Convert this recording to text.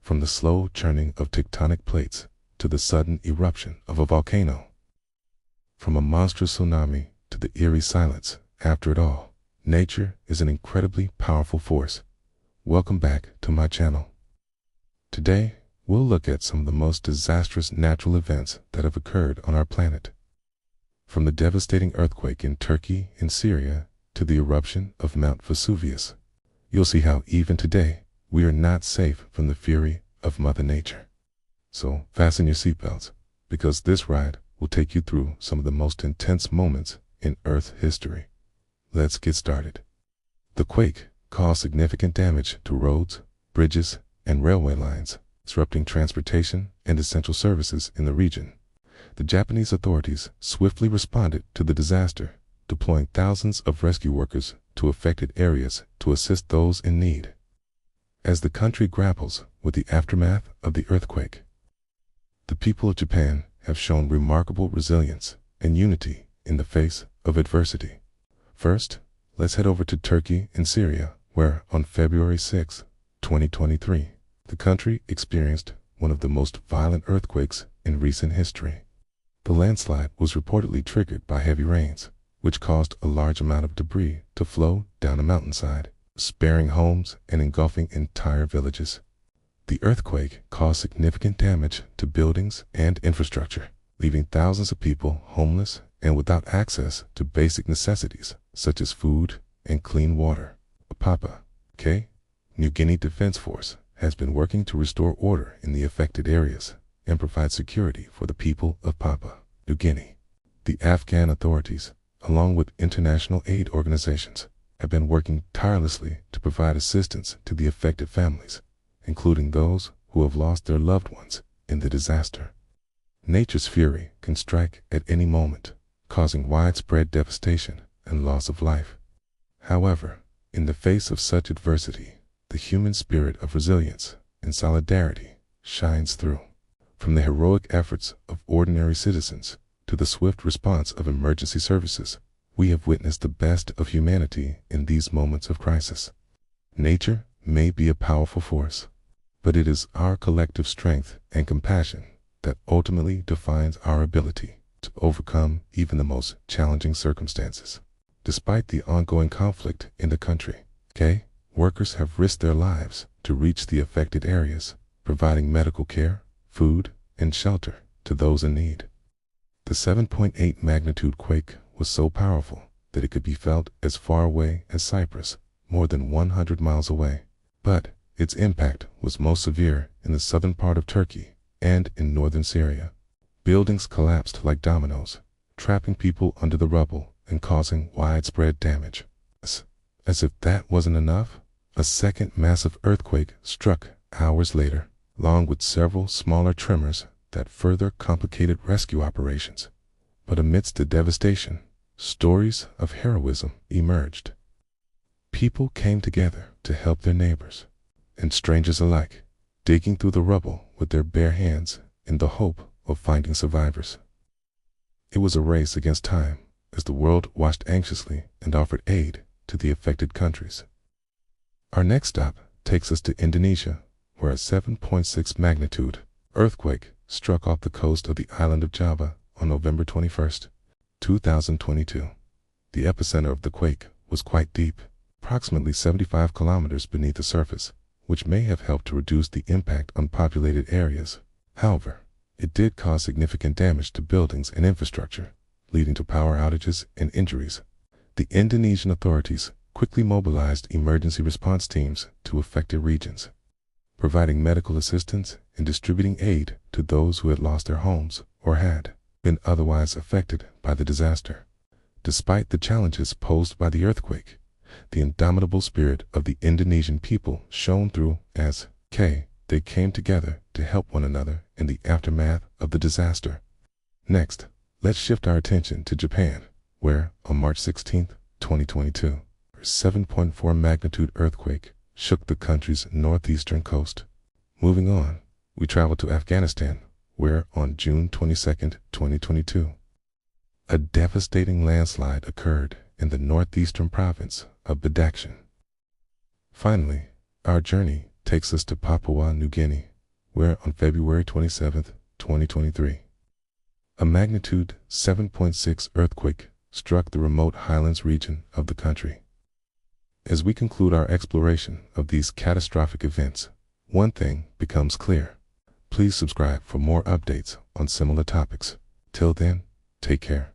from the slow churning of tectonic plates to the sudden eruption of a volcano. From a monstrous tsunami to the eerie silence after it all, nature is an incredibly powerful force. Welcome back to my channel. Today, we'll look at some of the most disastrous natural events that have occurred on our planet. From the devastating earthquake in Turkey and Syria to the eruption of Mount Vesuvius, you'll see how even today, we are not safe from the fury of Mother Nature. So fasten your seatbelts, because this ride will take you through some of the most intense moments in Earth history. Let's get started. The quake caused significant damage to roads, bridges, and railway lines, disrupting transportation and essential services in the region. The Japanese authorities swiftly responded to the disaster, deploying thousands of rescue workers to affected areas to assist those in need. As the country grapples with the aftermath of the earthquake, the people of Japan have shown remarkable resilience and unity in the face of adversity. First, let's head over to Turkey and Syria, where on February 6, 2023, the country experienced one of the most violent earthquakes in recent history. The landslide was reportedly triggered by heavy rains, which caused a large amount of debris to flow down a mountainside, sparing homes and engulfing entire villages. The earthquake caused significant damage to buildings and infrastructure, leaving thousands of people homeless and without access to basic necessities such as food and clean water. Papua New Guinea Defense Force has been working to restore order in the affected areas and provide security for the people of Papua New Guinea. The Afghan authorities, along with international aid organizations, have been working tirelessly to provide assistance to the affected families, including those who have lost their loved ones in the disaster. Nature's fury can strike at any moment, causing widespread devastation and loss of life. However, in the face of such adversity, the human spirit of resilience and solidarity shines through. From the heroic efforts of ordinary citizens to the swift response of emergency services, we have witnessed the best of humanity in these moments of crisis. Nature may be a powerful force, but it is our collective strength and compassion that ultimately defines our ability to overcome even the most challenging circumstances. Despite the ongoing conflict in the country, workers have risked their lives to reach the affected areas, providing medical care, food, and shelter to those in need. The 7.8 magnitude quake was so powerful that it could be felt as far away as Cyprus, more than 100 miles away. But its impact was most severe in the southern part of Turkey and in northern Syria. Buildings collapsed like dominoes, trapping people under the rubble and causing widespread damage. As if that wasn't enough, a second massive earthquake struck hours later, along with several smaller tremors that further complicated rescue operations. But amidst the devastation, stories of heroism emerged. People came together to help their neighbors, and strangers alike, digging through the rubble with their bare hands in the hope of finding survivors. It was a race against time as the world watched anxiously and offered aid to the affected countries. Our next stop takes us to Indonesia, where a 7.6 magnitude earthquake struck off the coast of the island of Java on November 21, 2022. The epicenter of the quake was quite deep, approximately 75 kilometers beneath the surface, which may have helped to reduce the impact on populated areas. However, it did cause significant damage to buildings and infrastructure, leading to power outages and injuries. The Indonesian authorities quickly mobilized emergency response teams to affected regions, providing medical assistance and distributing aid to those who had lost their homes or had been otherwise affected by the disaster. Despite the challenges posed by the earthquake, the indomitable spirit of the Indonesian people shone through as they came together to help one another in the aftermath of the disaster. Next, let's shift our attention to Japan, where on March 16, 2022, a 7.4 magnitude earthquake shook the country's northeastern coast. Moving on, we travel to Afghanistan, where on June 22, 2022, a devastating landslide occurred in the northeastern province of Badakhshan. Finally, our journey takes us to Papua New Guinea, where on February 27, 2023, a magnitude 7.6 earthquake struck the remote highlands region of the country. As we conclude our exploration of these catastrophic events, one thing becomes clear. Please subscribe for more updates on similar topics. Till then, take care.